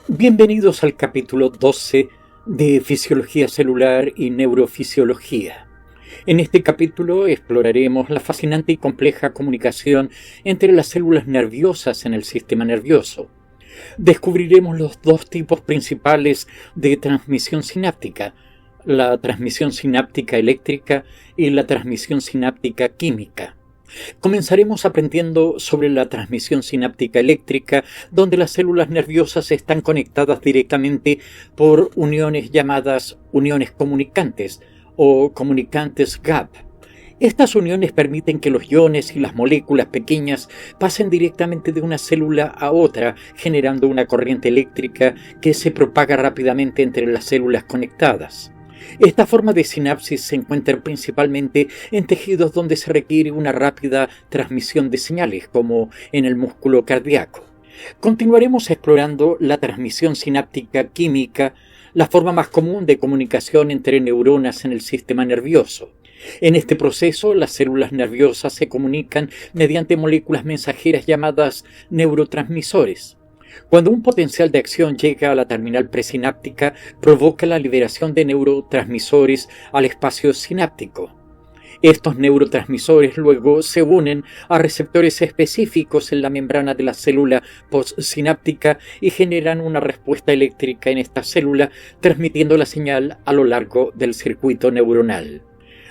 Bienvenidos al capítulo 12 de Fisiología Celular y Neurofisiología. En este capítulo exploraremos la fascinante y compleja comunicación entre las células nerviosas en el sistema nervioso. Descubriremos los dos tipos principales de transmisión sináptica, la transmisión sináptica eléctrica y la transmisión sináptica química. Comenzaremos aprendiendo sobre la transmisión sináptica eléctrica, donde las células nerviosas están conectadas directamente por uniones llamadas uniones comunicantes o comunicantes gap. Estas uniones permiten que los iones y las moléculas pequeñas pasen directamente de una célula a otra, generando una corriente eléctrica que se propaga rápidamente entre las células conectadas. Esta forma de sinapsis se encuentra principalmente en tejidos donde se requiere una rápida transmisión de señales, como en el músculo cardíaco. Continuaremos explorando la transmisión sináptica química, la forma más común de comunicación entre neuronas en el sistema nervioso. En este proceso, las células nerviosas se comunican mediante moléculas mensajeras llamadas neurotransmisores. Cuando un potencial de acción llega a la terminal presináptica, provoca la liberación de neurotransmisores al espacio sináptico. Estos neurotransmisores luego se unen a receptores específicos en la membrana de la célula postsináptica y generan una respuesta eléctrica en esta célula, transmitiendo la señal a lo largo del circuito neuronal.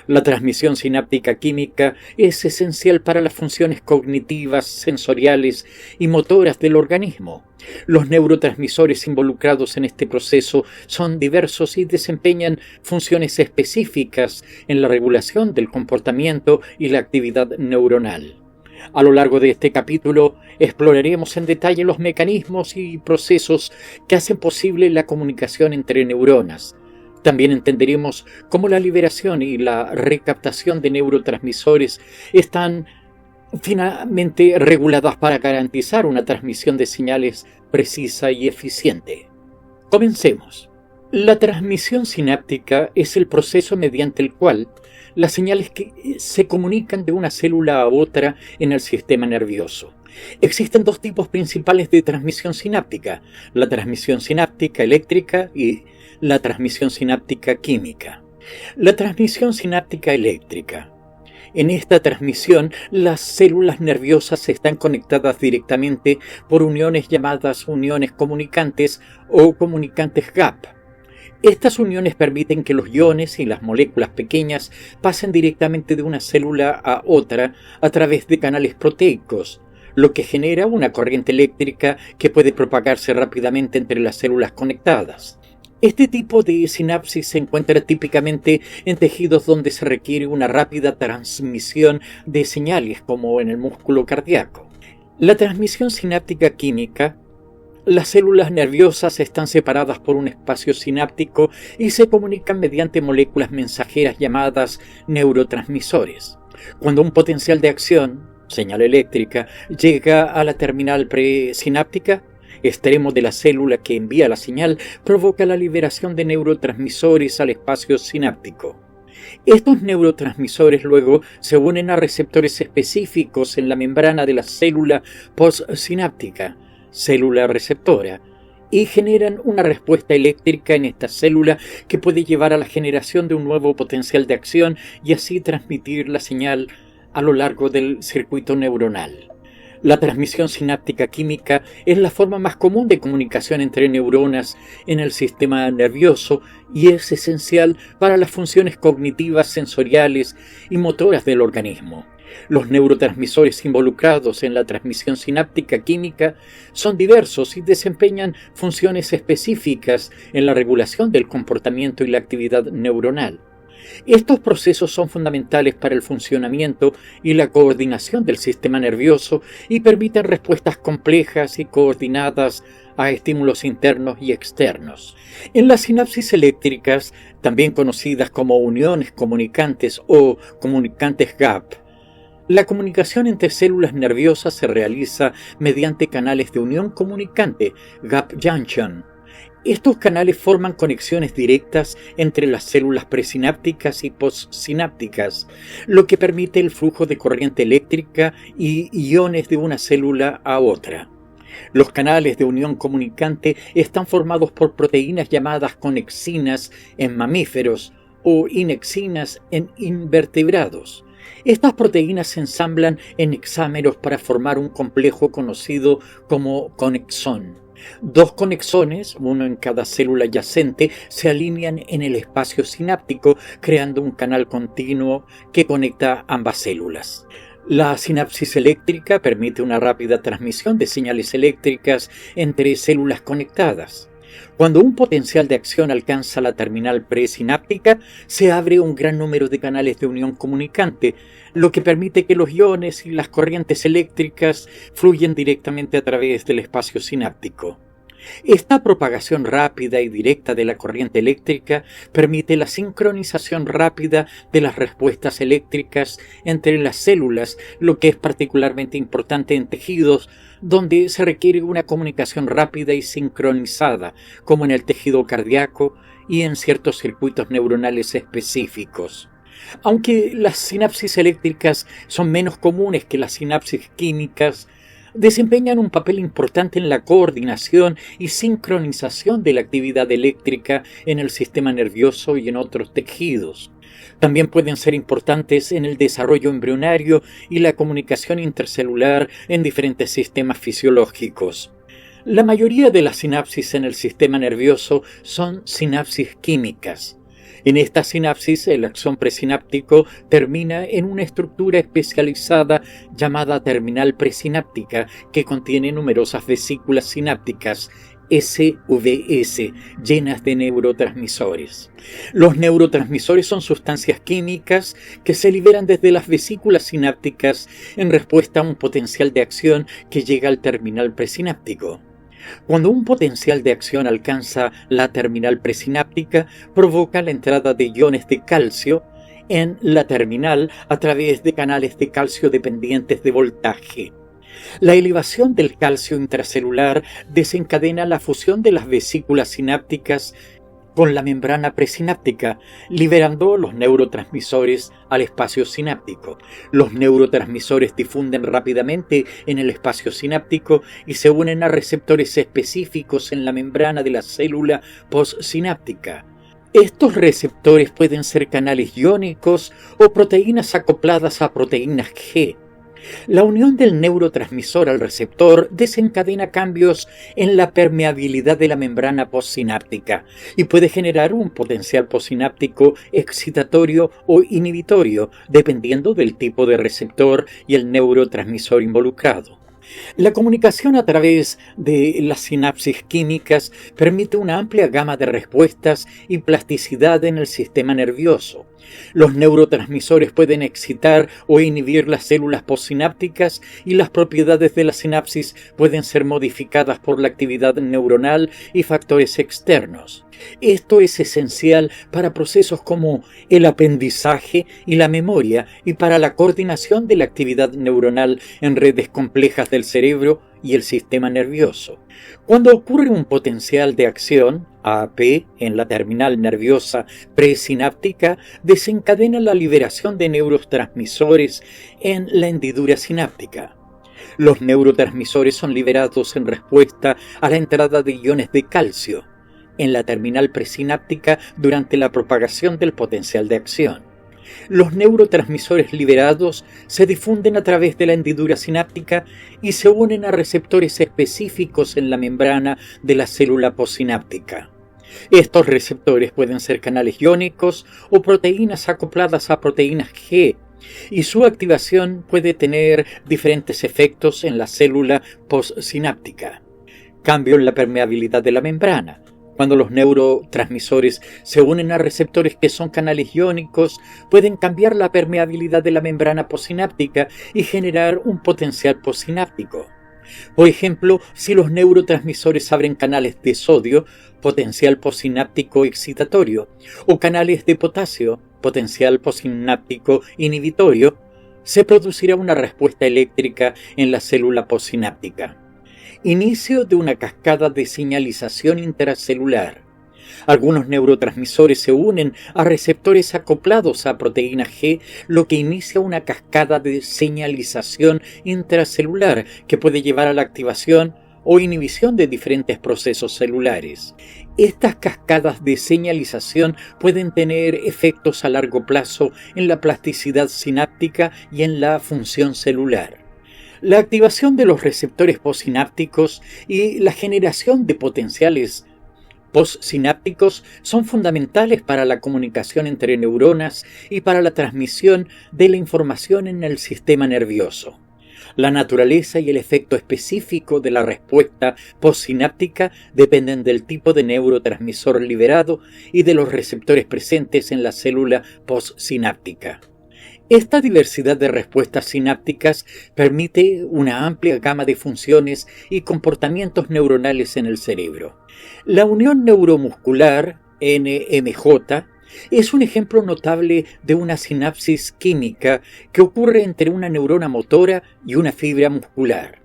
La transmisión sináptica química es esencial para las funciones cognitivas, sensoriales y motoras del organismo. Los neurotransmisores involucrados en este proceso son diversos y desempeñan funciones específicas en la regulación del comportamiento y la actividad neuronal. A lo largo de este capítulo exploraremos en detalle los mecanismos y procesos que hacen posible la comunicación entre neuronas. También entenderemos cómo la liberación y la recaptación de neurotransmisores están finamente reguladas para garantizar una transmisión de señales precisa y eficiente. Comencemos. La transmisión sináptica es el proceso mediante el cual las señales que se comunican de una célula a otra en el sistema nervioso. Existen dos tipos principales de transmisión sináptica, la transmisión sináptica eléctrica y la transmisión sináptica química. La transmisión sináptica eléctrica. En esta transmisión, las células nerviosas están conectadas directamente por uniones llamadas uniones comunicantes o comunicantes gap. Estas uniones permiten que los iones y las moléculas pequeñas pasen directamente de una célula a otra a través de canales proteicos, lo que genera una corriente eléctrica que puede propagarse rápidamente entre las células conectadas. Este tipo de sinapsis se encuentra típicamente en tejidos donde se requiere una rápida transmisión de señales, como en el músculo cardíaco. La transmisión sináptica química. Las células nerviosas están separadas por un espacio sináptico y se comunican mediante moléculas mensajeras llamadas neurotransmisores. Cuando un potencial de acción, señal eléctrica, llega a la terminal presináptica, extremo de la célula que envía la señal, provoca la liberación de neurotransmisores al espacio sináptico. Estos neurotransmisores luego se unen a receptores específicos en la membrana de la célula postsináptica, célula receptora, y generan una respuesta eléctrica en esta célula que puede llevar a la generación de un nuevo potencial de acción y así transmitir la señal a lo largo del circuito neuronal. La transmisión sináptica química es la forma más común de comunicación entre neuronas en el sistema nervioso y es esencial para las funciones cognitivas, sensoriales y motoras del organismo. Los neurotransmisores involucrados en la transmisión sináptica química son diversos y desempeñan funciones específicas en la regulación del comportamiento y la actividad neuronal. Estos procesos son fundamentales para el funcionamiento y la coordinación del sistema nervioso y permiten respuestas complejas y coordinadas a estímulos internos y externos. En las sinapsis eléctricas, también conocidas como uniones comunicantes o comunicantes gap, la comunicación entre células nerviosas se realiza mediante canales de unión comunicante, gap junction. Estos canales forman conexiones directas entre las células presinápticas y postsinápticas, lo que permite el flujo de corriente eléctrica y iones de una célula a otra. Los canales de unión comunicante están formados por proteínas llamadas conexinas en mamíferos o inexinas en invertebrados. Estas proteínas se ensamblan en hexámeros para formar un complejo conocido como conexón. Dos conexones, uno en cada célula adyacente, se alinean en el espacio sináptico, creando un canal continuo que conecta ambas células. La sinapsis eléctrica permite una rápida transmisión de señales eléctricas entre células conectadas. Cuando un potencial de acción alcanza la terminal presináptica, se abre un gran número de canales de unión comunicante, lo que permite que los iones y las corrientes eléctricas fluyan directamente a través del espacio sináptico. Esta propagación rápida y directa de la corriente eléctrica permite la sincronización rápida de las respuestas eléctricas entre las células, lo que es particularmente importante en tejidos donde se requiere una comunicación rápida y sincronizada, como en el tejido cardíaco y en ciertos circuitos neuronales específicos. Aunque las sinapsis eléctricas son menos comunes que las sinapsis químicas, desempeñan un papel importante en la coordinación y sincronización de la actividad eléctrica en el sistema nervioso y en otros tejidos. También pueden ser importantes en el desarrollo embrionario y la comunicación intercelular en diferentes sistemas fisiológicos. La mayoría de las sinapsis en el sistema nervioso son sinapsis químicas. En esta sinapsis, el axón presináptico termina en una estructura especializada llamada terminal presináptica que contiene numerosas vesículas sinápticas, SVS, llenas de neurotransmisores. Los neurotransmisores son sustancias químicas que se liberan desde las vesículas sinápticas en respuesta a un potencial de acción que llega al terminal presináptico. Cuando un potencial de acción alcanza la terminal presináptica, provoca la entrada de iones de calcio en la terminal a través de canales de calcio dependientes de voltaje. La elevación del calcio intracelular desencadena la fusión de las vesículas sinápticas con la membrana presináptica, liberando los neurotransmisores al espacio sináptico. Los neurotransmisores difunden rápidamente en el espacio sináptico y se unen a receptores específicos en la membrana de la célula postsináptica. Estos receptores pueden ser canales iónicos o proteínas acopladas a proteínas G. La unión del neurotransmisor al receptor desencadena cambios en la permeabilidad de la membrana postsináptica y puede generar un potencial postsináptico excitatorio o inhibitorio, dependiendo del tipo de receptor y el neurotransmisor involucrado. La comunicación a través de las sinapsis químicas permite una amplia gama de respuestas y plasticidad en el sistema nervioso. Los neurotransmisores pueden excitar o inhibir las células postsinápticas y las propiedades de la sinapsis pueden ser modificadas por la actividad neuronal y factores externos. Esto es esencial para procesos como el aprendizaje y la memoria y para la coordinación de la actividad neuronal en redes complejas del cerebro y el sistema nervioso. Cuando ocurre un potencial de acción, AAP, en la terminal nerviosa presináptica, desencadena la liberación de neurotransmisores en la hendidura sináptica. Los neurotransmisores son liberados en respuesta a la entrada de iones de calcio en la terminal presináptica durante la propagación del potencial de acción. Los neurotransmisores liberados se difunden a través de la hendidura sináptica y se unen a receptores específicos en la membrana de la célula postsináptica. Estos receptores pueden ser canales iónicos o proteínas acopladas a proteínas G, y su activación puede tener diferentes efectos en la célula postsináptica. Cambio en la permeabilidad de la membrana. Cuando los neurotransmisores se unen a receptores que son canales iónicos, pueden cambiar la permeabilidad de la membrana postsináptica y generar un potencial postsináptico. Por ejemplo, si los neurotransmisores abren canales de sodio, potencial postsináptico excitatorio, o canales de potasio, potencial postsináptico inhibitorio, se producirá una respuesta eléctrica en la célula postsináptica. Inicio de una cascada de señalización intracelular. Algunos neurotransmisores se unen a receptores acoplados a proteína G, lo que inicia una cascada de señalización intracelular que puede llevar a la activación o inhibición de diferentes procesos celulares. Estas cascadas de señalización pueden tener efectos a largo plazo en la plasticidad sináptica y en la función celular. La activación de los receptores postsinápticos y la generación de potenciales postsinápticos son fundamentales para la comunicación entre neuronas y para la transmisión de la información en el sistema nervioso. La naturaleza y el efecto específico de la respuesta postsináptica dependen del tipo de neurotransmisor liberado y de los receptores presentes en la célula postsináptica. Esta diversidad de respuestas sinápticas permite una amplia gama de funciones y comportamientos neuronales en el cerebro. La unión neuromuscular, NMJ, es un ejemplo notable de una sinapsis química que ocurre entre una neurona motora y una fibra muscular.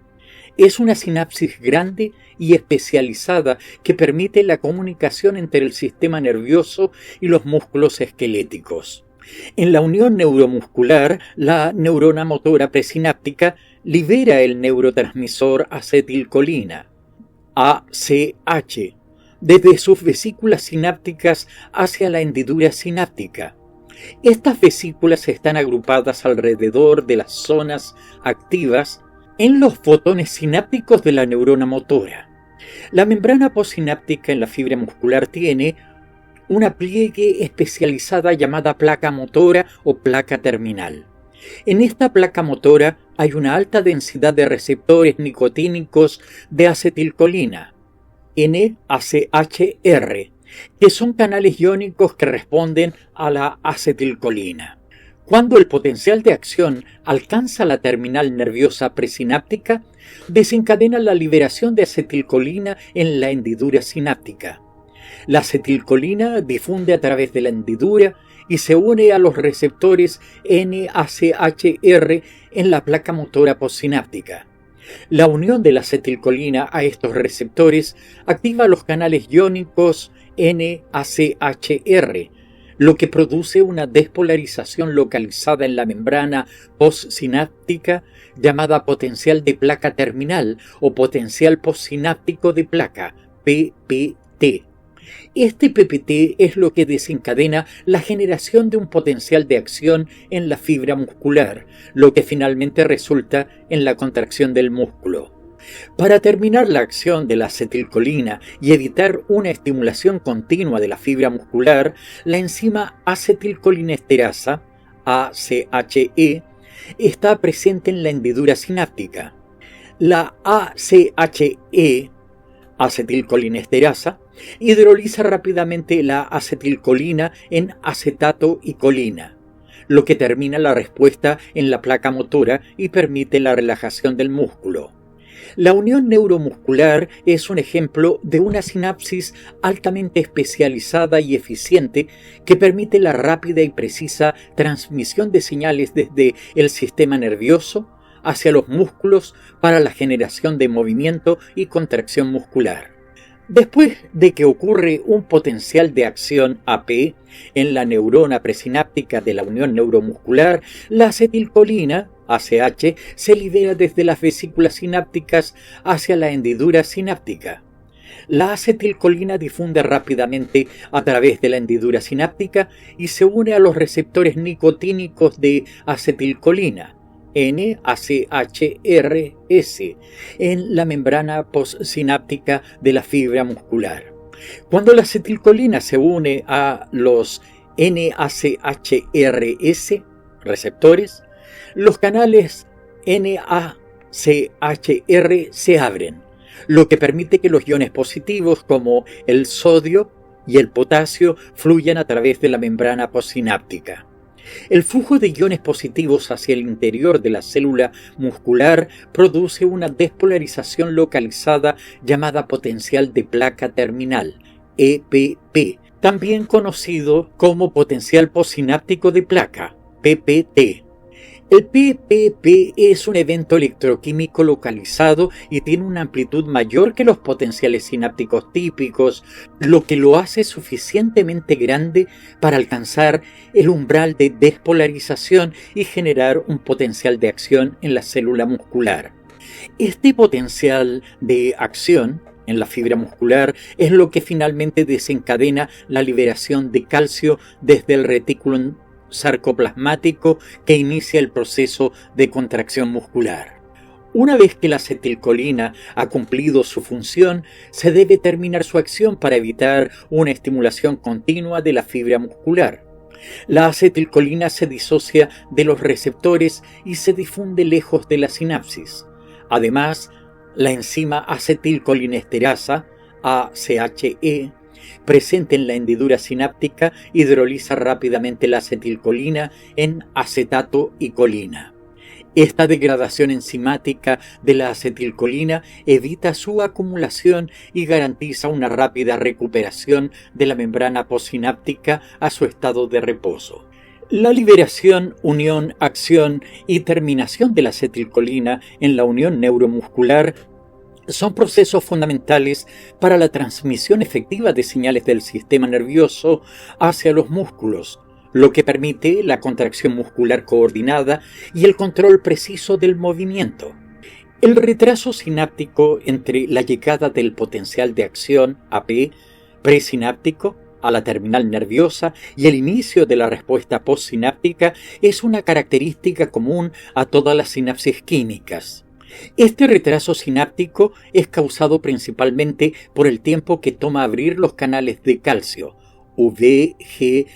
Es una sinapsis grande y especializada que permite la comunicación entre el sistema nervioso y los músculos esqueléticos. En la unión neuromuscular, la neurona motora presináptica libera el neurotransmisor acetilcolina, ACH, desde sus vesículas sinápticas hacia la hendidura sináptica. Estas vesículas están agrupadas alrededor de las zonas activas en los fotones sinápticos de la neurona motora. La membrana postsináptica en la fibra muscular tiene una pliegue especializada llamada placa motora o placa terminal. En esta placa motora hay una alta densidad de receptores nicotínicos de acetilcolina, NACHR, que son canales iónicos que responden a la acetilcolina. Cuando el potencial de acción alcanza la terminal nerviosa presináptica, desencadena la liberación de acetilcolina en la hendidura sináptica. La acetilcolina difunde a través de la hendidura y se une a los receptores NACHR en la placa motora postsináptica. La unión de la acetilcolina a estos receptores activa los canales iónicos NACHR, lo que produce una despolarización localizada en la membrana postsináptica llamada potencial de placa terminal o potencial postsináptico de placa, PPT. Este PPT es lo que desencadena la generación de un potencial de acción en la fibra muscular, lo que finalmente resulta en la contracción del músculo. Para terminar la acción de la acetilcolina y evitar una estimulación continua de la fibra muscular, la enzima acetilcolinesterasa, ACHE, está presente en la hendidura sináptica. La ACHE, acetilcolinesterasa, hidroliza rápidamente la acetilcolina en acetato y colina, lo que termina la respuesta en la placa motora y permite la relajación del músculo. La unión neuromuscular es un ejemplo de una sinapsis altamente especializada y eficiente que permite la rápida y precisa transmisión de señales desde el sistema nervioso hacia los músculos para la generación de movimiento y contracción muscular. Después de que ocurre un potencial de acción AP en la neurona presináptica de la unión neuromuscular, la acetilcolina, ACH, se libera desde las vesículas sinápticas hacia la hendidura sináptica. La acetilcolina difunde rápidamente a través de la hendidura sináptica y se une a los receptores nicotínicos de acetilcolina, NACHRS, en la membrana postsináptica de la fibra muscular. Cuando la acetilcolina se une a los NACHRS receptores, los canales NACHR se abren, lo que permite que los iones positivos como el sodio y el potasio fluyan a través de la membrana postsináptica. El flujo de iones positivos hacia el interior de la célula muscular produce una despolarización localizada llamada potencial de placa terminal, EPP, también conocido como potencial postsináptico de placa, PPT. El PPP es un evento electroquímico localizado y tiene una amplitud mayor que los potenciales sinápticos típicos, lo que lo hace suficientemente grande para alcanzar el umbral de despolarización y generar un potencial de acción en la célula muscular. Este potencial de acción en la fibra muscular es lo que finalmente desencadena la liberación de calcio desde el retículo sarcoplasmático que inicia el proceso de contracción muscular. Una vez que la acetilcolina ha cumplido su función, se debe terminar su acción para evitar una estimulación continua de la fibra muscular. La acetilcolina se disocia de los receptores y se difunde lejos de la sinapsis. Además, la enzima acetilcolinesterasa, ACHE, presente en la hendidura sináptica, hidroliza rápidamente la acetilcolina en acetato y colina. Esta degradación enzimática de la acetilcolina evita su acumulación y garantiza una rápida recuperación de la membrana postsináptica a su estado de reposo. La liberación, unión, acción y terminación de la acetilcolina en la unión neuromuscular son procesos fundamentales para la transmisión efectiva de señales del sistema nervioso hacia los músculos, lo que permite la contracción muscular coordinada y el control preciso del movimiento. El retraso sináptico entre la llegada del potencial de acción, AP, presináptico, a la terminal nerviosa y el inicio de la respuesta postsináptica es una característica común a todas las sinapsis químicas. Este retraso sináptico es causado principalmente por el tiempo que toma abrir los canales de calcio, VGCCS,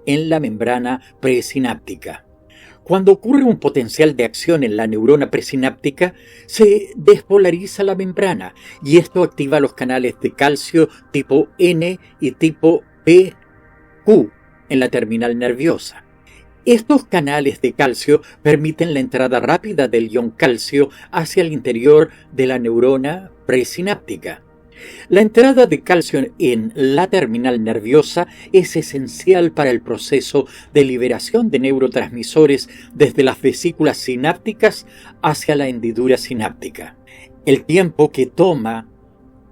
en la membrana presináptica. Cuando ocurre un potencial de acción en la neurona presináptica, se despolariza la membrana y esto activa los canales de calcio tipo N y tipo PQ en la terminal nerviosa. Estos canales de calcio permiten la entrada rápida del ion calcio hacia el interior de la neurona presináptica. La entrada de calcio en la terminal nerviosa es esencial para el proceso de liberación de neurotransmisores desde las vesículas sinápticas hacia la hendidura sináptica. El tiempo que toma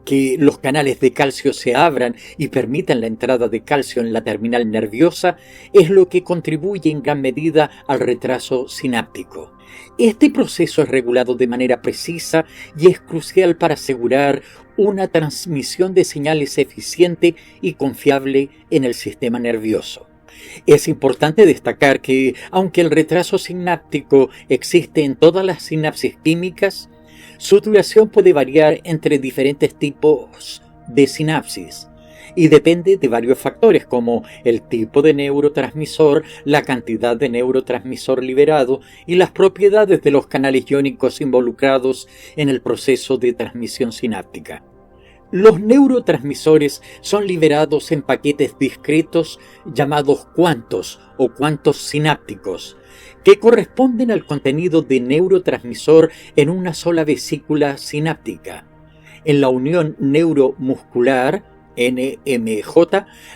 que los canales de calcio se abran y permitan la entrada de calcio en la terminal nerviosa es lo que contribuye en gran medida al retraso sináptico. Este proceso es regulado de manera precisa y es crucial para asegurar una transmisión de señales eficiente y confiable en el sistema nervioso. Es importante destacar que, aunque el retraso sináptico existe en todas las sinapsis químicas, su duración puede variar entre diferentes tipos de sinapsis y depende de varios factores como el tipo de neurotransmisor, la cantidad de neurotransmisor liberado y las propiedades de los canales iónicos involucrados en el proceso de transmisión sináptica. Los neurotransmisores son liberados en paquetes discretos llamados cuantos o cuantos sinápticos, que corresponden al contenido de neurotransmisor en una sola vesícula sináptica. En la unión neuromuscular, NMJ,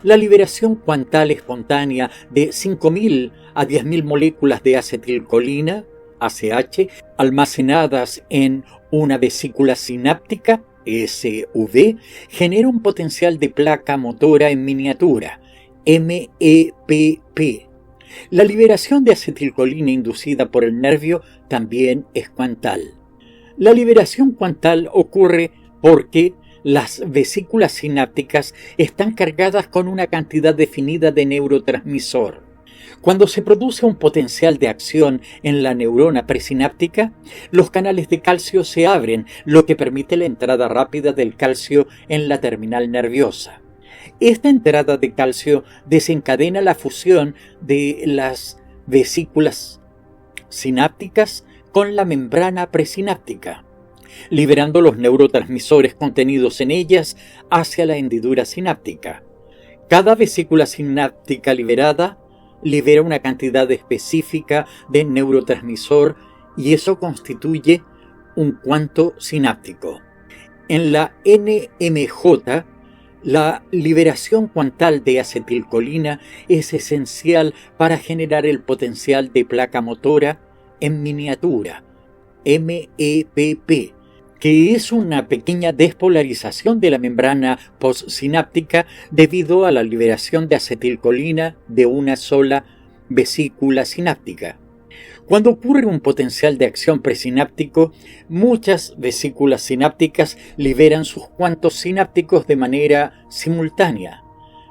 la liberación cuantal espontánea de 5.000 a 10.000 moléculas de acetilcolina, ACH, almacenadas en una vesícula sináptica, SV, genera un potencial de placa motora en miniatura, MEPP. La liberación de acetilcolina inducida por el nervio también es cuantal. La liberación cuantal ocurre porque las vesículas sinápticas están cargadas con una cantidad definida de neurotransmisor. Cuando se produce un potencial de acción en la neurona presináptica, los canales de calcio se abren, lo que permite la entrada rápida del calcio en la terminal nerviosa. Esta entrada de calcio desencadena la fusión de las vesículas sinápticas con la membrana presináptica, liberando los neurotransmisores contenidos en ellas hacia la hendidura sináptica. Cada vesícula sináptica liberada libera una cantidad específica de neurotransmisor y eso constituye un cuanto sináptico. En la NMJ, la liberación cuantal de acetilcolina es esencial para generar el potencial de placa motora en miniatura, MEPP, que es una pequeña despolarización de la membrana postsináptica debido a la liberación de acetilcolina de una sola vesícula sináptica. Cuando ocurre un potencial de acción presináptico, muchas vesículas sinápticas liberan sus cuantos sinápticos de manera simultánea,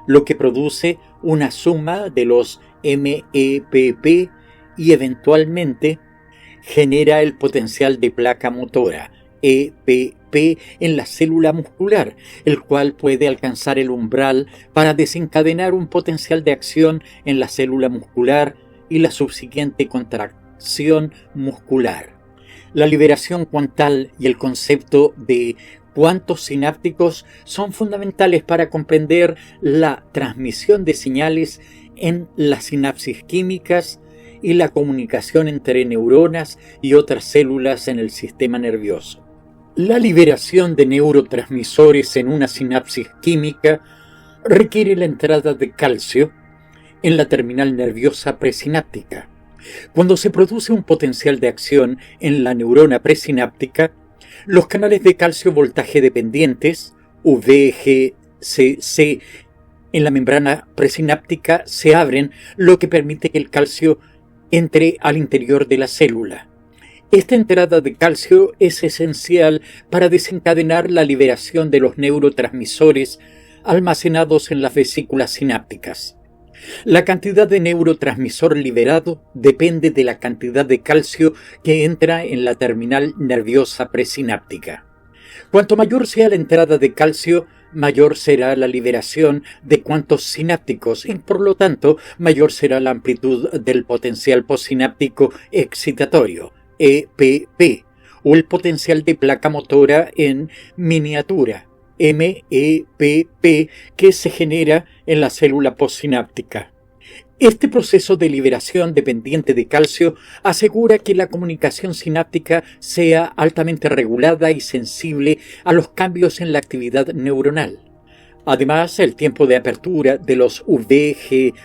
lo que produce una suma de los MEPP y eventualmente genera el potencial de placa motora, EPP, en la célula muscular, el cual puede alcanzar el umbral para desencadenar un potencial de acción en la célula muscular y la subsiguiente contracción muscular. La liberación cuantal y el concepto de cuantos sinápticos son fundamentales para comprender la transmisión de señales en las sinapsis químicas y la comunicación entre neuronas y otras células en el sistema nervioso. La liberación de neurotransmisores en una sinapsis química requiere la entrada de calcio en la terminal nerviosa presináptica. Cuando se produce un potencial de acción en la neurona presináptica, los canales de calcio voltaje dependientes, VGCC, en la membrana presináptica se abren, lo que permite que el calcio entre al interior de la célula. Esta entrada de calcio es esencial para desencadenar la liberación de los neurotransmisores almacenados en las vesículas sinápticas. La cantidad de neurotransmisor liberado depende de la cantidad de calcio que entra en la terminal nerviosa presináptica. Cuanto mayor sea la entrada de calcio, mayor será la liberación de cuantos sinápticos y, por lo tanto, mayor será la amplitud del potencial postsináptico excitatorio, EPP, o el potencial de placa motora en miniatura, MEPP, que se genera en la célula postsináptica. Este proceso de liberación dependiente de calcio asegura que la comunicación sináptica sea altamente regulada y sensible a los cambios en la actividad neuronal. Además, el tiempo de apertura de los VGCS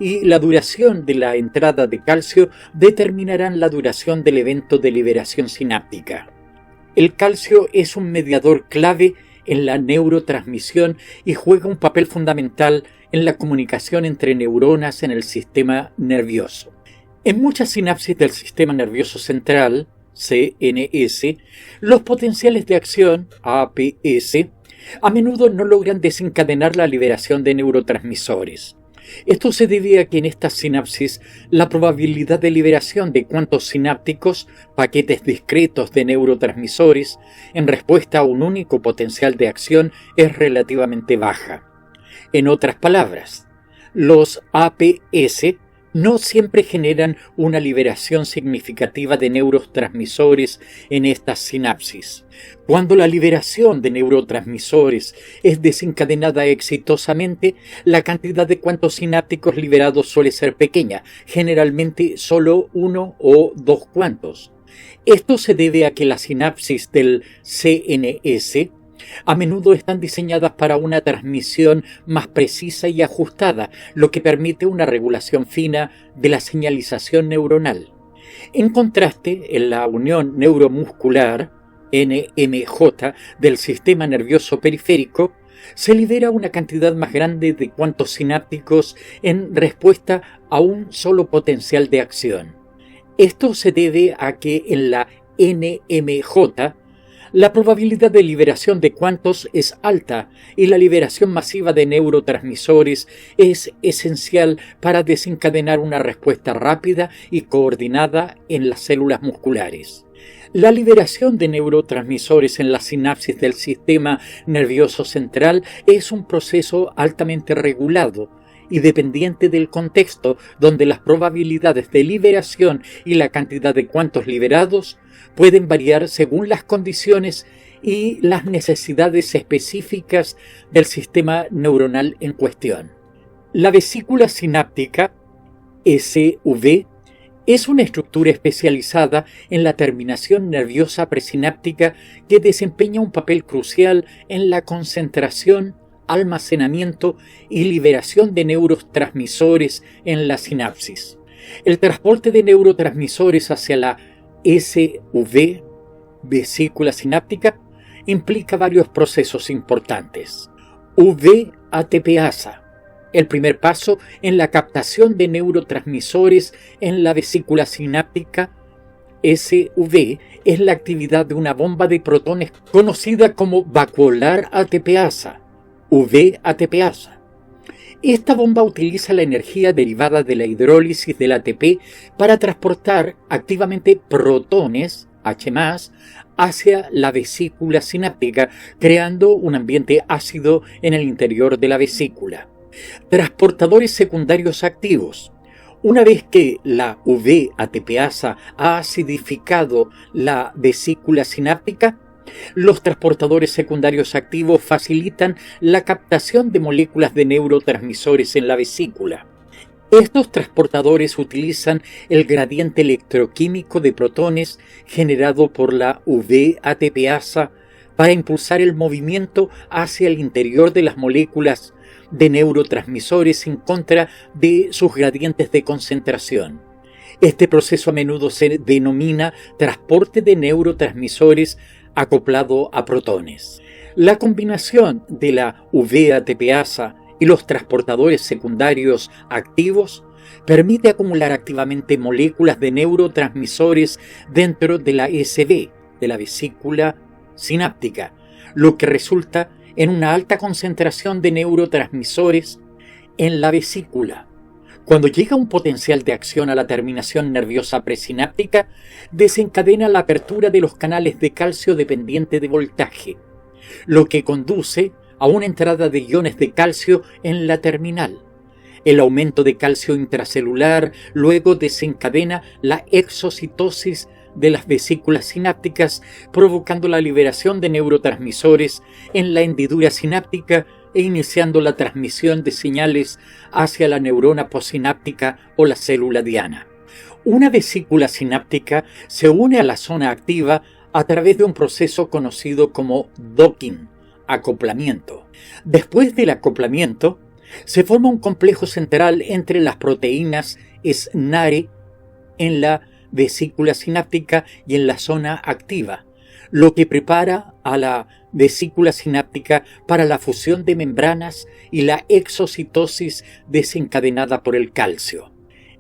y la duración de la entrada de calcio determinarán la duración del evento de liberación sináptica. El calcio es un mediador clave en la neurotransmisión y juega un papel fundamental en la comunicación entre neuronas en el sistema nervioso. En muchas sinapsis del sistema nervioso central, CNS, los potenciales de acción, APS, a menudo no logran desencadenar la liberación de neurotransmisores. Esto se debe a que en estas sinapsis la probabilidad de liberación de cuantos sinápticos, paquetes discretos de neurotransmisores, en respuesta a un único potencial de acción es relativamente baja. En otras palabras, los APS no siempre generan una liberación significativa de neurotransmisores en estas sinapsis. Cuando la liberación de neurotransmisores es desencadenada exitosamente, la cantidad de cuantos sinápticos liberados suele ser pequeña, generalmente solo 1 o 2 cuantos. Esto se debe a que las sinapsis del CNS a menudo están diseñadas para una transmisión más precisa y ajustada, lo que permite una regulación fina de la señalización neuronal. En contraste, en la unión neuromuscular, NMJ, del sistema nervioso periférico, se libera una cantidad más grande de cuantos sinápticos en respuesta a un solo potencial de acción. Esto se debe a que en la NMJ la probabilidad de liberación de cuantos es alta y la liberación masiva de neurotransmisores es esencial para desencadenar una respuesta rápida y coordinada en las células musculares. La liberación de neurotransmisores en la sinapsis del sistema nervioso central es un proceso altamente regulado y dependiente del contexto, donde las probabilidades de liberación y la cantidad de cuantos liberados pueden variar según las condiciones y las necesidades específicas del sistema neuronal en cuestión. La vesícula sináptica, SV, es una estructura especializada en la terminación nerviosa presináptica que desempeña un papel crucial en la concentración, almacenamiento y liberación de neurotransmisores en la sinapsis. El transporte de neurotransmisores hacia la SV, vesícula sináptica, implica varios procesos importantes. V-ATPasa, El primer paso en la captación de neurotransmisores en la vesícula sináptica SV es la actividad de una bomba de protones conocida como vacuolar ATPasa, VATPasa. Esta bomba utiliza la energía derivada de la hidrólisis del ATP para transportar activamente protones, H+, hacia la vesícula sináptica, creando un ambiente ácido en el interior de la vesícula. Transportadores secundarios activos. Una vez que la VATPasa ha acidificado la vesícula sináptica, los transportadores secundarios activos facilitan la captación de moléculas de neurotransmisores en la vesícula. Estos transportadores utilizan el gradiente electroquímico de protones generado por la VATPasa para impulsar el movimiento hacia el interior de las moléculas de neurotransmisores en contra de sus gradientes de concentración. Este proceso a menudo se denomina transporte de neurotransmisores acoplado a protones. La combinación de la VATPasa y los transportadores secundarios activos permite acumular activamente moléculas de neurotransmisores dentro de la SV, de la vesícula sináptica, lo que resulta en una alta concentración de neurotransmisores en la vesícula. Cuando llega un potencial de acción a la terminación nerviosa presináptica, desencadena la apertura de los canales de calcio dependiente de voltaje, lo que conduce a una entrada de iones de calcio en la terminal. El aumento de calcio intracelular luego desencadena la exocitosis de las vesículas sinápticas, provocando la liberación de neurotransmisores en la hendidura sináptica e iniciando la transmisión de señales hacia la neurona postsináptica o la célula diana. Una vesícula sináptica se une a la zona activa a través de un proceso conocido como docking, acoplamiento. Después del acoplamiento, se forma un complejo central entre las proteínas SNARE en la vesícula sináptica y en la zona activa, lo que prepara a la vesícula sináptica para la fusión de membranas y la exocitosis desencadenada por el calcio.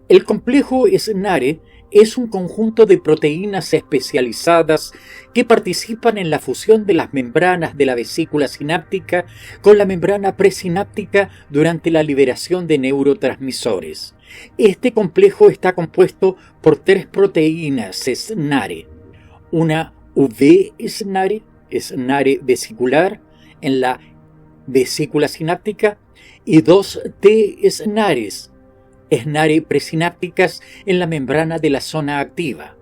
El complejo SNARE es un conjunto de proteínas especializadas que participan en la fusión de las membranas de la vesícula sináptica con la membrana presináptica durante la liberación de neurotransmisores. Este complejo está compuesto por 3 proteínas SNARE, una V-SNARE, SNARE vesicular en la vesícula sináptica, y 2 T-SNAREs, SNARE presinápticas en la membrana de la zona activa.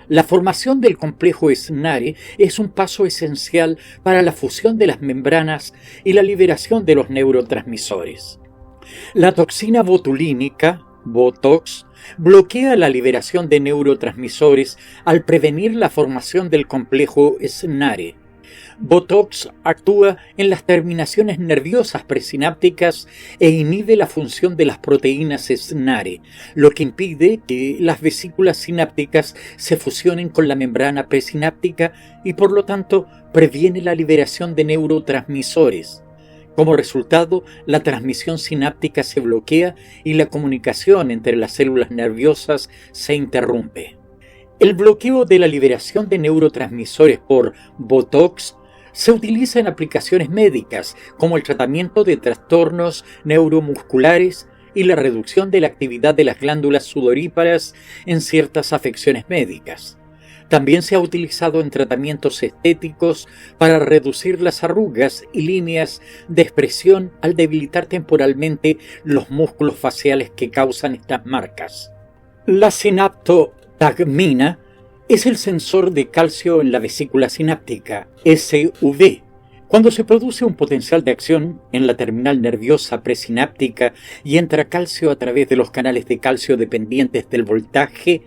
La formación del complejo SNARE es un paso esencial para la fusión de las membranas y la liberación de los neurotransmisores. La toxina botulínica, Botox, bloquea la liberación de neurotransmisores al prevenir la formación del complejo SNARE. Botox actúa en las terminaciones nerviosas presinápticas e inhibe la función de las proteínas SNARE, lo que impide que las vesículas sinápticas se fusionen con la membrana presináptica y por lo tanto previene la liberación de neurotransmisores. Como resultado, la transmisión sináptica se bloquea y la comunicación entre las células nerviosas se interrumpe. El bloqueo de la liberación de neurotransmisores por Botox se utiliza en aplicaciones médicas como el tratamiento de trastornos neuromusculares y la reducción de la actividad de las glándulas sudoríparas en ciertas afecciones médicas. También se ha utilizado en tratamientos estéticos para reducir las arrugas y líneas de expresión al debilitar temporalmente los músculos faciales que causan estas marcas. La sinaptotagmina es el sensor de calcio en la vesícula sináptica, SV. Cuando se produce un potencial de acción en la terminal nerviosa presináptica y entra calcio a través de los canales de calcio dependientes del voltaje,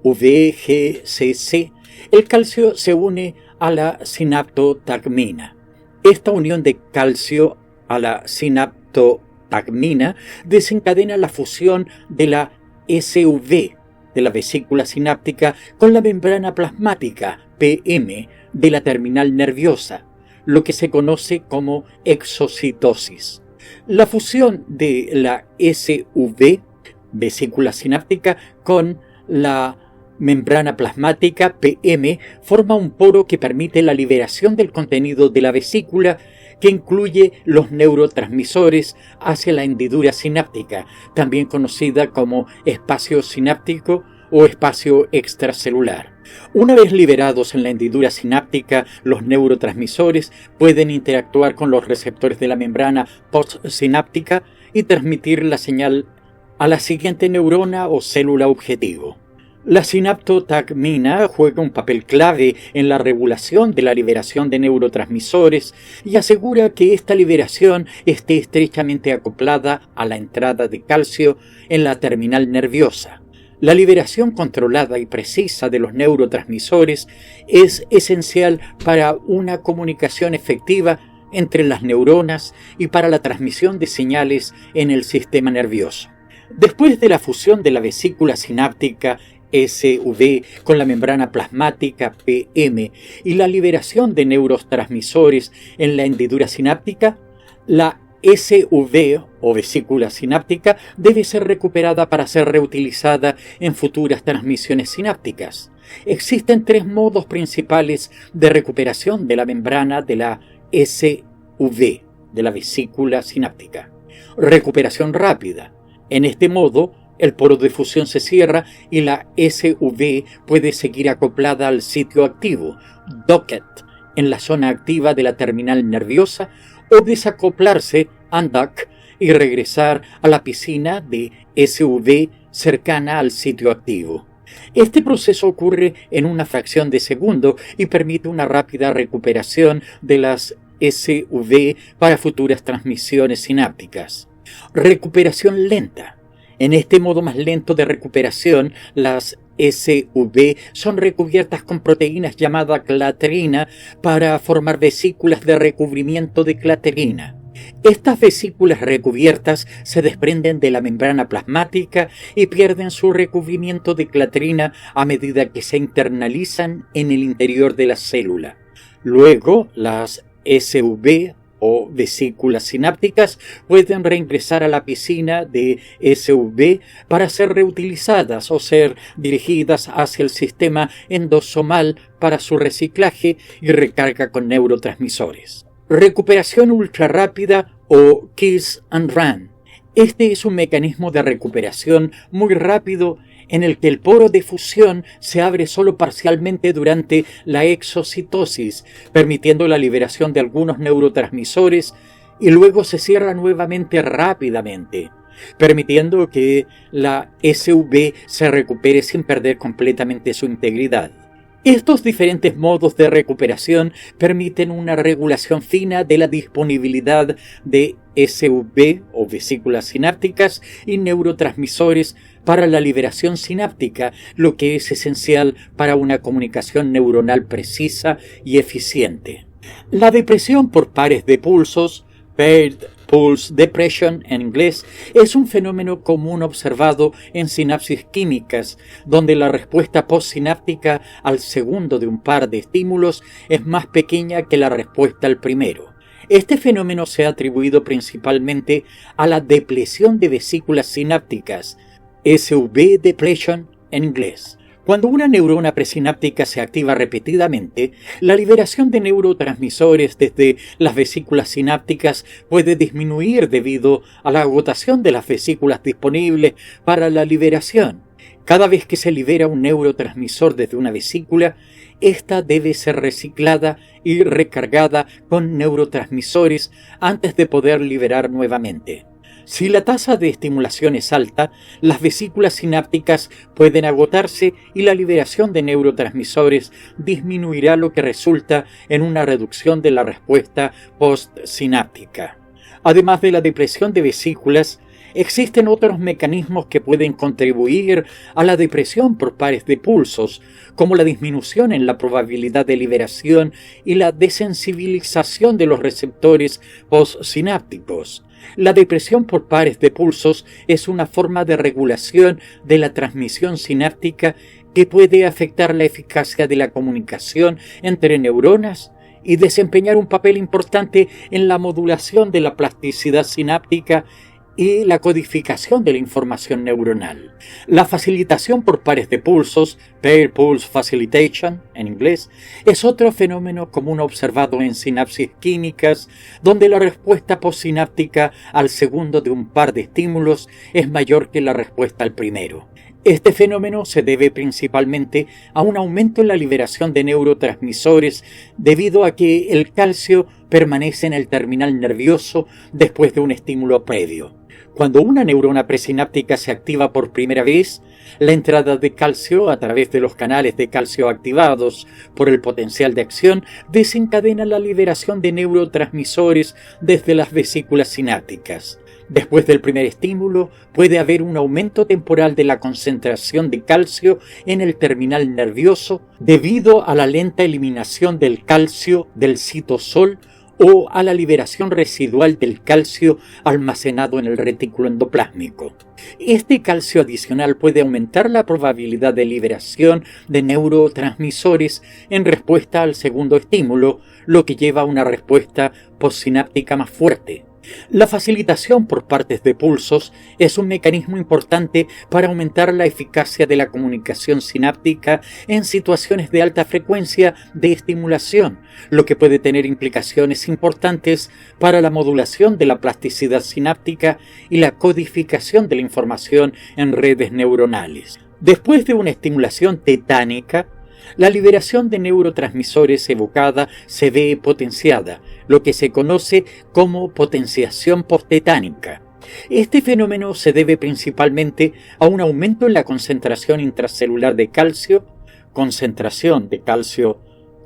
VGCC, el calcio se une a la sinaptotagmina. Esta unión de calcio a la sinaptotagmina desencadena la fusión de la SV de la vesícula sináptica con la membrana plasmática, PM, de la terminal nerviosa, lo que se conoce como exocitosis. La fusión de la SV, vesícula sináptica, con la membrana plasmática, PM, forma un poro que permite la liberación del contenido de la vesícula, que incluye los neurotransmisores hacia la hendidura sináptica, también conocida como espacio sináptico o espacio extracelular. Una vez liberados en la hendidura sináptica, los neurotransmisores pueden interactuar con los receptores de la membrana postsináptica y transmitir la señal a la siguiente neurona o célula objetivo. La sinaptotagmina juega un papel clave en la regulación de la liberación de neurotransmisores y asegura que esta liberación esté estrechamente acoplada a la entrada de calcio en la terminal nerviosa. La liberación controlada y precisa de los neurotransmisores es esencial para una comunicación efectiva entre las neuronas y para la transmisión de señales en el sistema nervioso. Después de la fusión de la vesícula sináptica SV con la membrana plasmática PM y la liberación de neurotransmisores en la hendidura sináptica, la SV o vesícula sináptica debe ser recuperada para ser reutilizada en futuras transmisiones sinápticas. Existen tres modos principales de recuperación de la membrana de la SV, de la vesícula sináptica. Recuperación rápida. En este modo, el poro de fusión se cierra y la SV puede seguir acoplada al sitio activo, docket, en la zona activa de la terminal nerviosa, o desacoplarse, undock, y regresar a la piscina de SV cercana al sitio activo. Este proceso ocurre en una fracción de segundo y permite una rápida recuperación de las SV para futuras transmisiones sinápticas. Recuperación lenta. En este modo más lento de recuperación, las SV son recubiertas con proteínas llamadas clatrina para formar vesículas de recubrimiento de clatrina. Estas vesículas recubiertas se desprenden de la membrana plasmática y pierden su recubrimiento de clatrina a medida que se internalizan en el interior de la célula. Luego, las SV o vesículas sinápticas pueden reingresar a la piscina de SV para ser reutilizadas o ser dirigidas hacia el sistema endosomal para su reciclaje y recarga con neurotransmisores. Recuperación ultrarrápida o Kiss and Run. Este es un mecanismo de recuperación muy rápido en el que el poro de fusión se abre solo parcialmente durante la exocitosis, permitiendo la liberación de algunos neurotransmisores y luego se cierra nuevamente rápidamente, permitiendo que la SV se recupere sin perder completamente su integridad. Estos diferentes modos de recuperación permiten una regulación fina de la disponibilidad de SV o vesículas sinápticas y neurotransmisores para la liberación sináptica, lo que es esencial para una comunicación neuronal precisa y eficiente. La depresión por pares de pulsos, paired pulse depression en inglés, es un fenómeno común observado en sinapsis químicas, donde la respuesta postsináptica al segundo de un par de estímulos es más pequeña que la respuesta al primero. Este fenómeno se ha atribuido principalmente a la depresión de vesículas sinápticas, SV depletion en inglés. Cuando una neurona presináptica se activa repetidamente, la liberación de neurotransmisores desde las vesículas sinápticas puede disminuir debido a la agotación de las vesículas disponibles para la liberación. Cada vez que se libera un neurotransmisor desde una vesícula, ésta debe ser reciclada y recargada con neurotransmisores antes de poder liberar nuevamente. Si la tasa de estimulación es alta, las vesículas sinápticas pueden agotarse y la liberación de neurotransmisores disminuirá, lo que resulta en una reducción de la respuesta postsináptica. Además de la depresión de vesículas, existen otros mecanismos que pueden contribuir a la depresión por pares de pulsos, como la disminución en la probabilidad de liberación y la desensibilización de los receptores postsinápticos. La depresión por pares de pulsos es una forma de regulación de la transmisión sináptica que puede afectar la eficacia de la comunicación entre neuronas y desempeñar un papel importante en la modulación de la plasticidad sináptica y la codificación de la información neuronal. La facilitación por pares de pulsos, Pair Pulse Facilitation en inglés, es otro fenómeno común observado en sinapsis químicas, donde la respuesta postsináptica al segundo de un par de estímulos es mayor que la respuesta al primero. Este fenómeno se debe principalmente a un aumento en la liberación de neurotransmisores debido a que el calcio permanece en el terminal nervioso después de un estímulo previo. Cuando una neurona presináptica se activa por primera vez, la entrada de calcio a través de los canales de calcio activados por el potencial de acción desencadena la liberación de neurotransmisores desde las vesículas sinápticas. Después del primer estímulo, puede haber un aumento temporal de la concentración de calcio en el terminal nervioso debido a la lenta eliminación del calcio del citosol o a la liberación residual del calcio almacenado en el retículo endoplásmico. Este calcio adicional puede aumentar la probabilidad de liberación de neurotransmisores en respuesta al segundo estímulo, lo que lleva a una respuesta postsináptica más fuerte. La facilitación por partes de pulsos es un mecanismo importante para aumentar la eficacia de la comunicación sináptica en situaciones de alta frecuencia de estimulación, lo que puede tener implicaciones importantes para la modulación de la plasticidad sináptica y la codificación de la información en redes neuronales. Después de una estimulación tetánica, la liberación de neurotransmisores evocada se ve potenciada, lo que se conoce como potenciación posttetánica. Este fenómeno se debe principalmente a un aumento en la concentración intracelular de calcio, concentración de calcio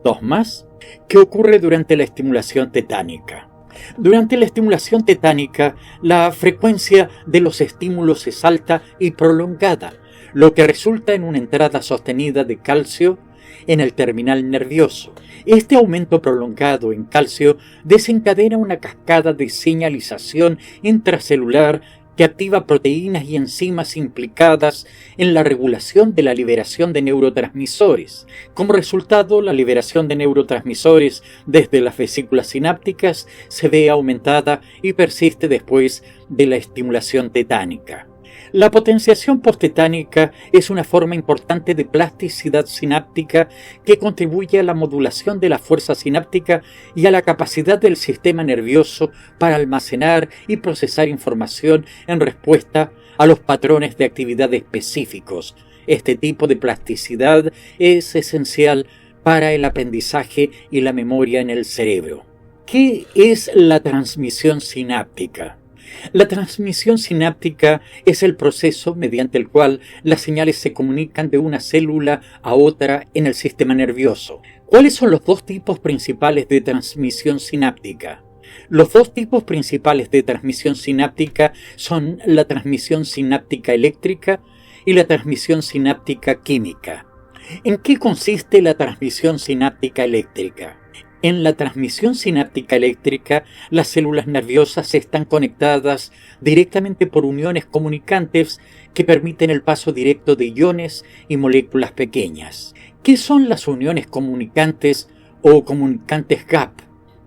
2+, que ocurre durante la estimulación tetánica. Durante la estimulación tetánica, la frecuencia de los estímulos es alta y prolongada, lo que resulta en una entrada sostenida de calcio en el terminal nervioso. Este aumento prolongado en calcio desencadena una cascada de señalización intracelular que activa proteínas y enzimas implicadas en la regulación de la liberación de neurotransmisores. Como resultado, la liberación de neurotransmisores desde las vesículas sinápticas se ve aumentada y persiste después de la estimulación tetánica. La potenciación posttetánica es una forma importante de plasticidad sináptica que contribuye a la modulación de la fuerza sináptica y a la capacidad del sistema nervioso para almacenar y procesar información en respuesta a los patrones de actividad específicos. Este tipo de plasticidad es esencial para el aprendizaje y la memoria en el cerebro. ¿Qué es la transmisión sináptica? La transmisión sináptica es el proceso mediante el cual las señales se comunican de una célula a otra en el sistema nervioso. ¿Cuáles son los dos tipos principales de transmisión sináptica? Los dos tipos principales de transmisión sináptica son la transmisión sináptica eléctrica y la transmisión sináptica química. ¿En qué consiste la transmisión sináptica eléctrica? En la transmisión sináptica eléctrica, las células nerviosas están conectadas directamente por uniones comunicantes que permiten el paso directo de iones y moléculas pequeñas. ¿Qué son las uniones comunicantes o comunicantes gap?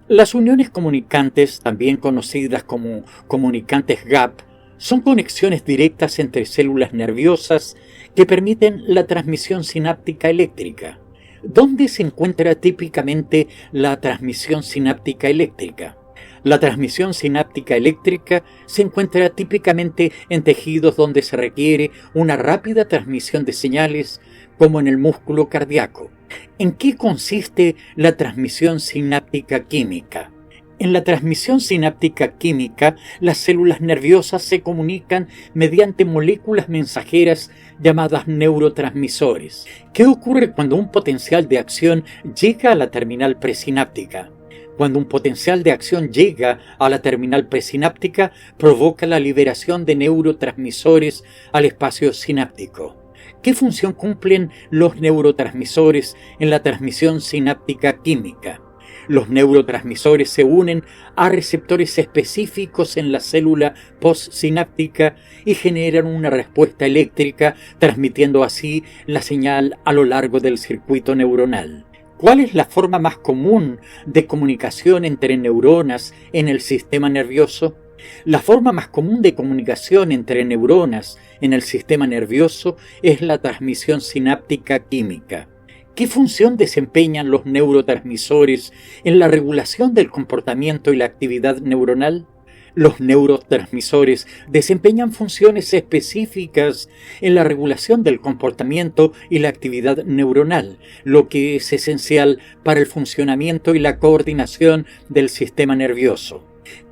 Las uniones comunicantes, también conocidas como comunicantes gap, son conexiones directas entre células nerviosas que permiten la transmisión sináptica eléctrica. ¿Dónde se encuentra típicamente la transmisión sináptica eléctrica? La transmisión sináptica eléctrica se encuentra típicamente en tejidos donde se requiere una rápida transmisión de señales, como en el músculo cardíaco. ¿En qué consiste la transmisión sináptica química? En la transmisión sináptica química, las células nerviosas se comunican mediante moléculas mensajeras llamadas neurotransmisores. ¿Qué ocurre cuando un potencial de acción llega a la terminal presináptica? Cuando un potencial de acción llega a la terminal presináptica, provoca la liberación de neurotransmisores al espacio sináptico. ¿Qué función cumplen los neurotransmisores en la transmisión sináptica química? Los neurotransmisores se unen a receptores específicos en la célula postsináptica y generan una respuesta eléctrica, transmitiendo así la señal a lo largo del circuito neuronal. ¿Cuál es la forma más común de comunicación entre neuronas en el sistema nervioso? La forma más común de comunicación entre neuronas en el sistema nervioso es la transmisión sináptica química. ¿Qué función desempeñan los neurotransmisores en la regulación del comportamiento y la actividad neuronal? Los neurotransmisores desempeñan funciones específicas en la regulación del comportamiento y la actividad neuronal, lo que es esencial para el funcionamiento y la coordinación del sistema nervioso.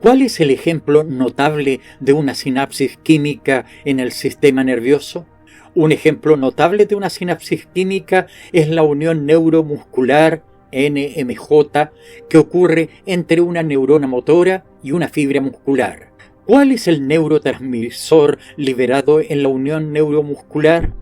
¿Cuál es el ejemplo notable de una sinapsis química en el sistema nervioso? Un ejemplo notable de una sinapsis química es la unión neuromuscular NMJ que ocurre entre una neurona motora y una fibra muscular. ¿Cuál es el neurotransmisor liberado en la unión neuromuscular?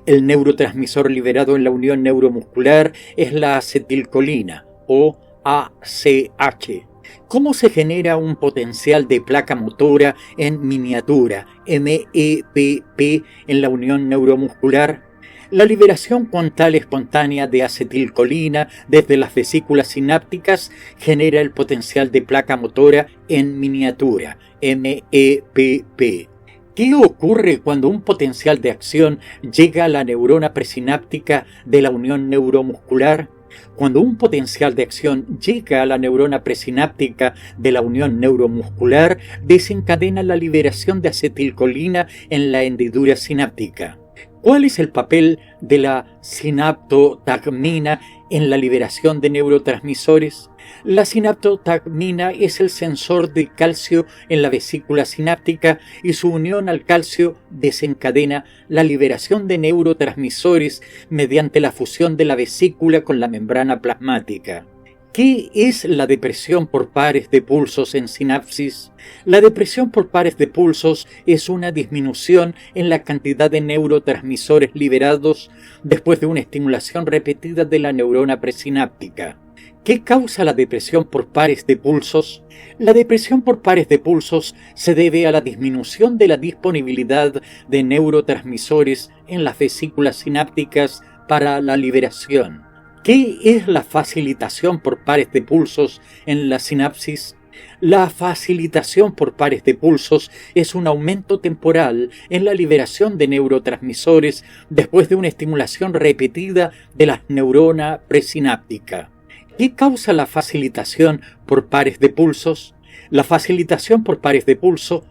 El neurotransmisor liberado en la unión neuromuscular es la acetilcolina o ACH. ¿Cómo se genera un potencial de placa motora en miniatura, MEPP, en la unión neuromuscular? La liberación cuantal espontánea de acetilcolina desde las vesículas sinápticas genera el potencial de placa motora en miniatura, MEPP. ¿Qué ocurre cuando un potencial de acción llega a la neurona presináptica de la unión neuromuscular? Cuando un potencial de acción llega a la neurona presináptica de la unión neuromuscular, desencadena la liberación de acetilcolina en la hendidura sináptica. ¿Cuál es el papel de la sinaptotagmina en la liberación de neurotransmisores? La sinaptotagmina es el sensor de calcio en la vesícula sináptica y su unión al calcio desencadena la liberación de neurotransmisores mediante la fusión de la vesícula con la membrana plasmática. ¿Qué es la depresión por pares de pulsos en sinapsis? La depresión por pares de pulsos es una disminución en la cantidad de neurotransmisores liberados después de una estimulación repetida de la neurona presináptica. ¿Qué causa la depresión por pares de pulsos? La depresión por pares de pulsos se debe a la disminución de la disponibilidad de neurotransmisores en las vesículas sinápticas para la liberación. ¿Qué es la facilitación por pares de pulsos en la sinapsis? La facilitación por pares de pulsos es un aumento temporal en la liberación de neurotransmisores después de una estimulación repetida de la neurona presináptica. ¿Qué causa la facilitación por pares de pulsos? La facilitación por pares de pulso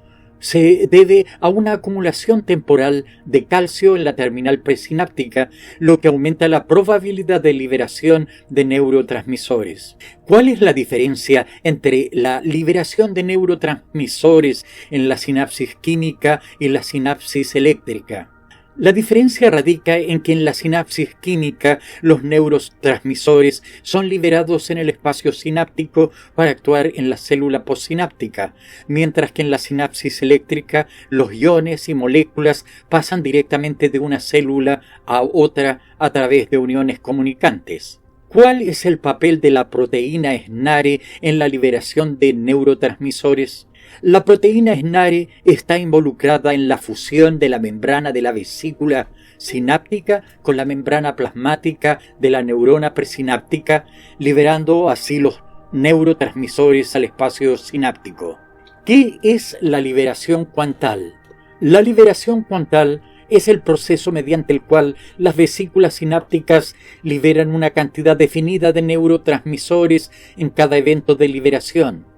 se debe a una acumulación temporal de calcio en la terminal presináptica, lo que aumenta la probabilidad de liberación de neurotransmisores. ¿Cuál es la diferencia entre la liberación de neurotransmisores en la sinapsis química y la sinapsis eléctrica? La diferencia radica en que en la sinapsis química los neurotransmisores son liberados en el espacio sináptico para actuar en la célula postsináptica, mientras que en la sinapsis eléctrica los iones y moléculas pasan directamente de una célula a otra a través de uniones comunicantes. ¿Cuál es el papel de la proteína SNARE en la liberación de neurotransmisores? La proteína SNARE está involucrada en la fusión de la membrana de la vesícula sináptica con la membrana plasmática de la neurona presináptica, liberando así los neurotransmisores al espacio sináptico. ¿Qué es la liberación cuantal? La liberación cuantal es el proceso mediante el cual las vesículas sinápticas liberan una cantidad definida de neurotransmisores en cada evento de liberación.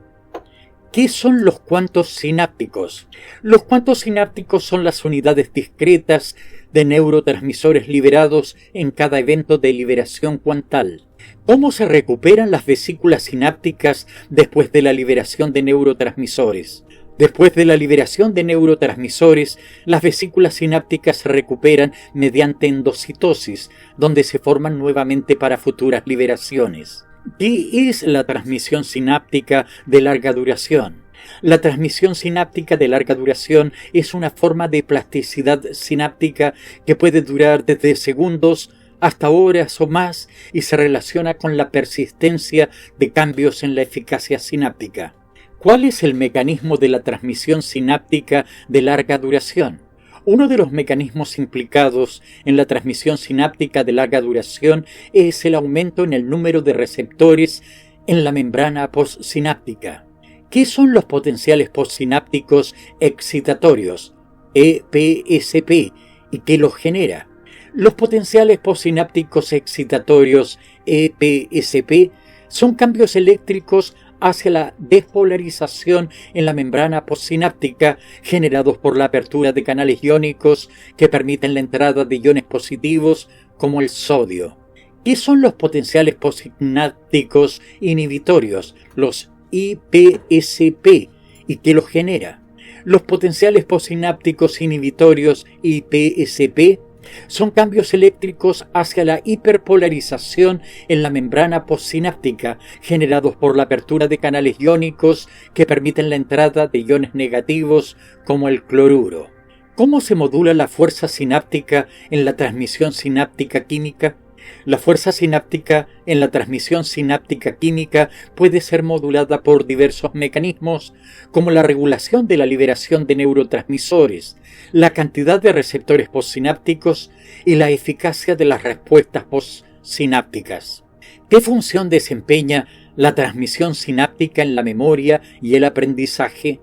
¿Qué son los cuantos sinápticos? Los cuantos sinápticos son las unidades discretas de neurotransmisores liberados en cada evento de liberación cuantal. ¿Cómo se recuperan las vesículas sinápticas después de la liberación de neurotransmisores? Después de la liberación de neurotransmisores, las vesículas sinápticas se recuperan mediante endocitosis, donde se forman nuevamente para futuras liberaciones. ¿Qué es la transmisión sináptica de larga duración? La transmisión sináptica de larga duración es una forma de plasticidad sináptica que puede durar desde segundos hasta horas o más y se relaciona con la persistencia de cambios en la eficacia sináptica. ¿Cuál es el mecanismo de la transmisión sináptica de larga duración? Uno de los mecanismos implicados en la transmisión sináptica de larga duración es el aumento en el número de receptores en la membrana postsináptica. ¿Qué son los potenciales postsinápticos excitatorios, EPSP, y qué los genera? Los potenciales postsinápticos excitatorios, EPSP, son cambios eléctricos hacia la despolarización en la membrana postsináptica generados por la apertura de canales iónicos que permiten la entrada de iones positivos como el sodio. ¿Qué son los potenciales postsinápticos inhibitorios, los IPSP, y qué los genera? Los potenciales postsinápticos inhibitorios IPSP son cambios eléctricos hacia la hiperpolarización en la membrana postsináptica generados por la apertura de canales iónicos que permiten la entrada de iones negativos como el cloruro. ¿Cómo se modula la fuerza sináptica en la transmisión sináptica química? La fuerza sináptica en la transmisión sináptica química puede ser modulada por diversos mecanismos, como la regulación de la liberación de neurotransmisores, la cantidad de receptores postsinápticos y la eficacia de las respuestas postsinápticas. ¿Qué función desempeña la transmisión sináptica en la memoria y el aprendizaje?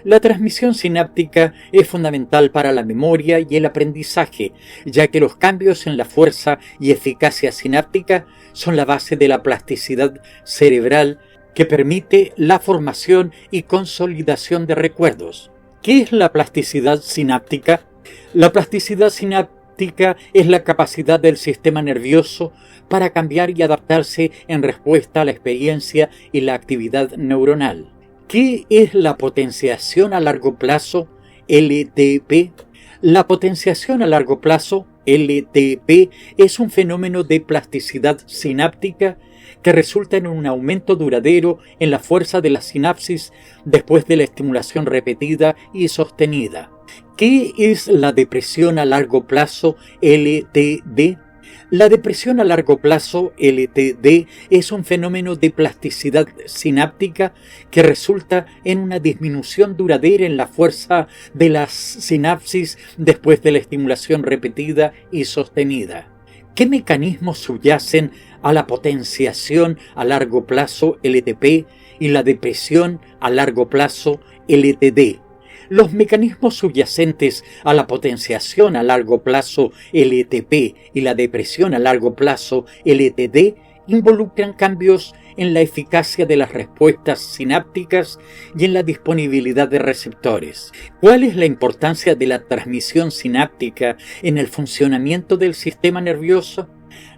La transmisión sináptica es fundamental para la memoria y el aprendizaje, ya que los cambios en la fuerza y eficacia sináptica son la base de la plasticidad cerebral que permite la formación y consolidación de recuerdos. ¿Qué es la plasticidad sináptica? La plasticidad sináptica es la capacidad del sistema nervioso para cambiar y adaptarse en respuesta a la experiencia y la actividad neuronal. ¿Qué es la potenciación a largo plazo, LTP? La potenciación a largo plazo, LTP, es un fenómeno de plasticidad sináptica que resulta en un aumento duradero en la fuerza de la sinapsis después de la estimulación repetida y sostenida. ¿Qué es la depresión a largo plazo, LTD? La depresión a largo plazo, LTD, es un fenómeno de plasticidad sináptica que resulta en una disminución duradera en la fuerza de las sinapsis después de la estimulación repetida y sostenida. ¿Qué mecanismos subyacen a la potenciación a largo plazo, LTP, y la depresión a largo plazo, LTD? Los mecanismos subyacentes a la potenciación a largo plazo LTP y la depresión a largo plazo LTD involucran cambios en la eficacia de las respuestas sinápticas y en la disponibilidad de receptores. ¿Cuál es la importancia de la transmisión sináptica en el funcionamiento del sistema nervioso?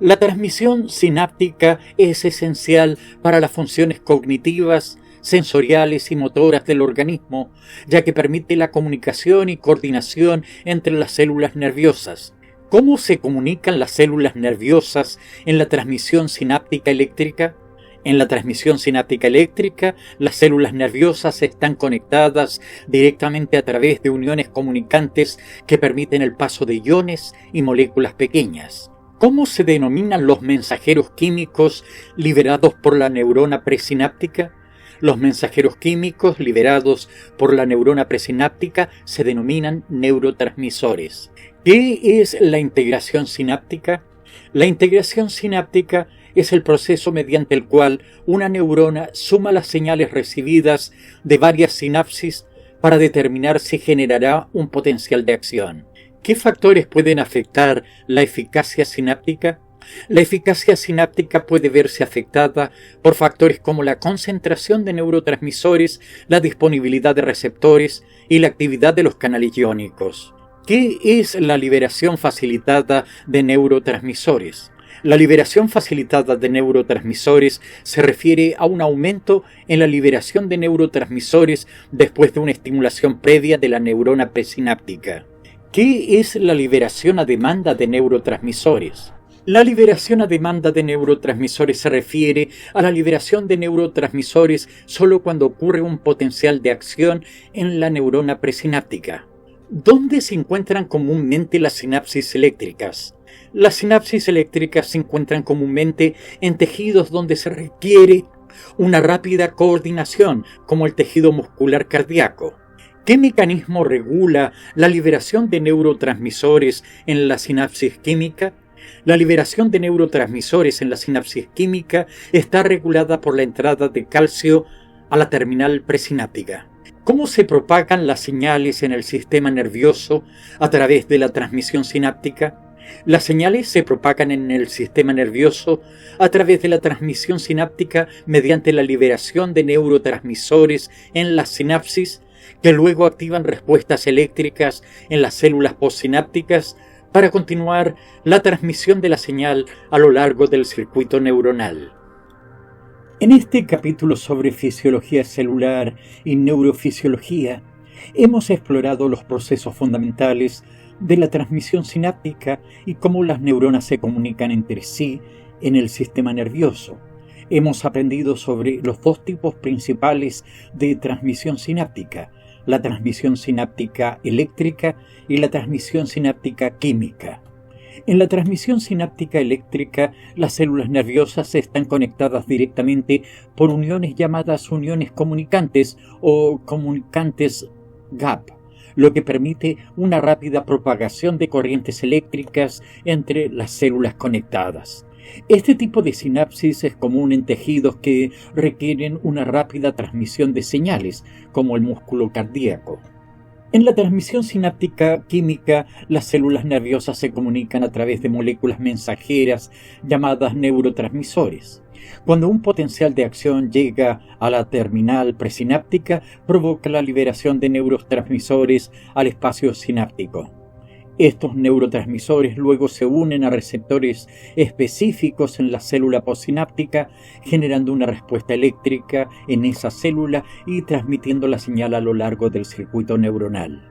La transmisión sináptica es esencial para las funciones cognitivas, sensoriales y motoras del organismo, ya que permite la comunicación y coordinación entre las células nerviosas. ¿Cómo se comunican las células nerviosas en la transmisión sináptica eléctrica? En la transmisión sináptica eléctrica, las células nerviosas están conectadas directamente a través de uniones comunicantes que permiten el paso de iones y moléculas pequeñas. ¿Cómo se denominan los mensajeros químicos liberados por la neurona presináptica? Los mensajeros químicos liberados por la neurona presináptica se denominan neurotransmisores. ¿Qué es la integración sináptica? La integración sináptica es el proceso mediante el cual una neurona suma las señales recibidas de varias sinapsis para determinar si generará un potencial de acción. ¿Qué factores pueden afectar la eficacia sináptica? La eficacia sináptica puede verse afectada por factores como la concentración de neurotransmisores, la disponibilidad de receptores y la actividad de los canales iónicos. ¿Qué es la liberación facilitada de neurotransmisores? La liberación facilitada de neurotransmisores se refiere a un aumento en la liberación de neurotransmisores después de una estimulación previa de la neurona presináptica. ¿Qué es la liberación a demanda de neurotransmisores? La liberación a demanda de neurotransmisores se refiere a la liberación de neurotransmisores solo cuando ocurre un potencial de acción en la neurona presináptica. ¿Dónde se encuentran comúnmente las sinapsis eléctricas? Las sinapsis eléctricas se encuentran comúnmente en tejidos donde se requiere una rápida coordinación, como el tejido muscular cardíaco. ¿Qué mecanismo regula la liberación de neurotransmisores en la sinapsis química? La liberación de neurotransmisores en la sinapsis química está regulada por la entrada de calcio a la terminal presináptica. ¿Cómo se propagan las señales en el sistema nervioso a través de la transmisión sináptica? Las señales se propagan en el sistema nervioso a través de la transmisión sináptica mediante la liberación de neurotransmisores en las sinapsis, que luego activan respuestas eléctricas en las células postsinápticas para continuar la transmisión de la señal a lo largo del circuito neuronal. En este capítulo sobre fisiología celular y neurofisiología, hemos explorado los procesos fundamentales de la transmisión sináptica y cómo las neuronas se comunican entre sí en el sistema nervioso. Hemos aprendido sobre los dos tipos principales de transmisión sináptica, la transmisión sináptica eléctrica y la transmisión sináptica química. En la transmisión sináptica eléctrica, las células nerviosas están conectadas directamente por uniones llamadas uniones comunicantes o comunicantes gap, lo que permite una rápida propagación de corrientes eléctricas entre las células conectadas. Este tipo de sinapsis es común en tejidos que requieren una rápida transmisión de señales, como el músculo cardíaco. En la transmisión sináptica química, las células nerviosas se comunican a través de moléculas mensajeras llamadas neurotransmisores. Cuando un potencial de acción llega a la terminal presináptica, provoca la liberación de neurotransmisores al espacio sináptico. Estos neurotransmisores luego se unen a receptores específicos en la célula postsináptica, generando una respuesta eléctrica en esa célula y transmitiendo la señal a lo largo del circuito neuronal.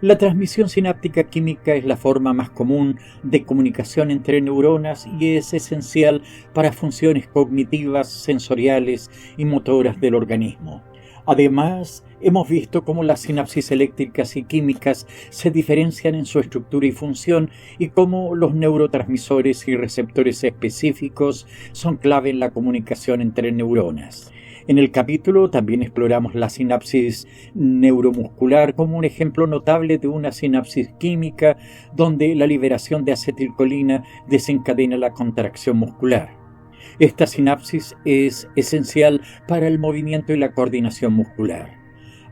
La transmisión sináptica química es la forma más común de comunicación entre neuronas y es esencial para funciones cognitivas, sensoriales y motoras del organismo. Además, hemos visto cómo las sinapsis eléctricas y químicas se diferencian en su estructura y función y cómo los neurotransmisores y receptores específicos son clave en la comunicación entre neuronas. En el capítulo también exploramos la sinapsis neuromuscular como un ejemplo notable de una sinapsis química donde la liberación de acetilcolina desencadena la contracción muscular. Esta sinapsis es esencial para el movimiento y la coordinación muscular.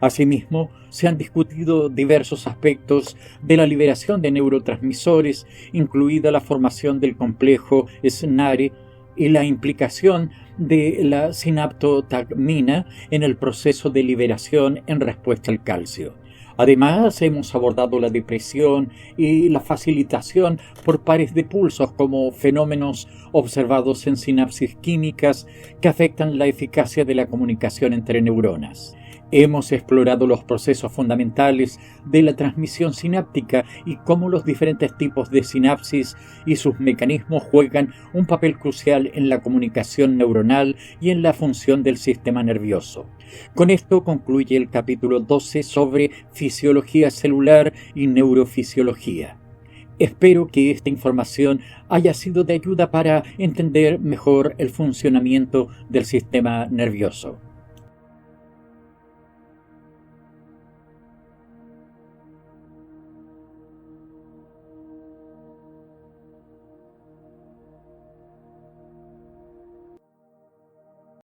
Asimismo, se han discutido diversos aspectos de la liberación de neurotransmisores, incluida la formación del complejo SNARE y la implicación de la sinaptotagmina en el proceso de liberación en respuesta al calcio. Además, hemos abordado la depresión y la facilitación por pares de pulsos como fenómenos observados en sinapsis químicas que afectan la eficacia de la comunicación entre neuronas. Hemos explorado los procesos fundamentales de la transmisión sináptica y cómo los diferentes tipos de sinapsis y sus mecanismos juegan un papel crucial en la comunicación neuronal y en la función del sistema nervioso. Con esto concluye el capítulo 12 sobre fisiología celular y neurofisiología. Espero que esta información haya sido de ayuda para entender mejor el funcionamiento del sistema nervioso.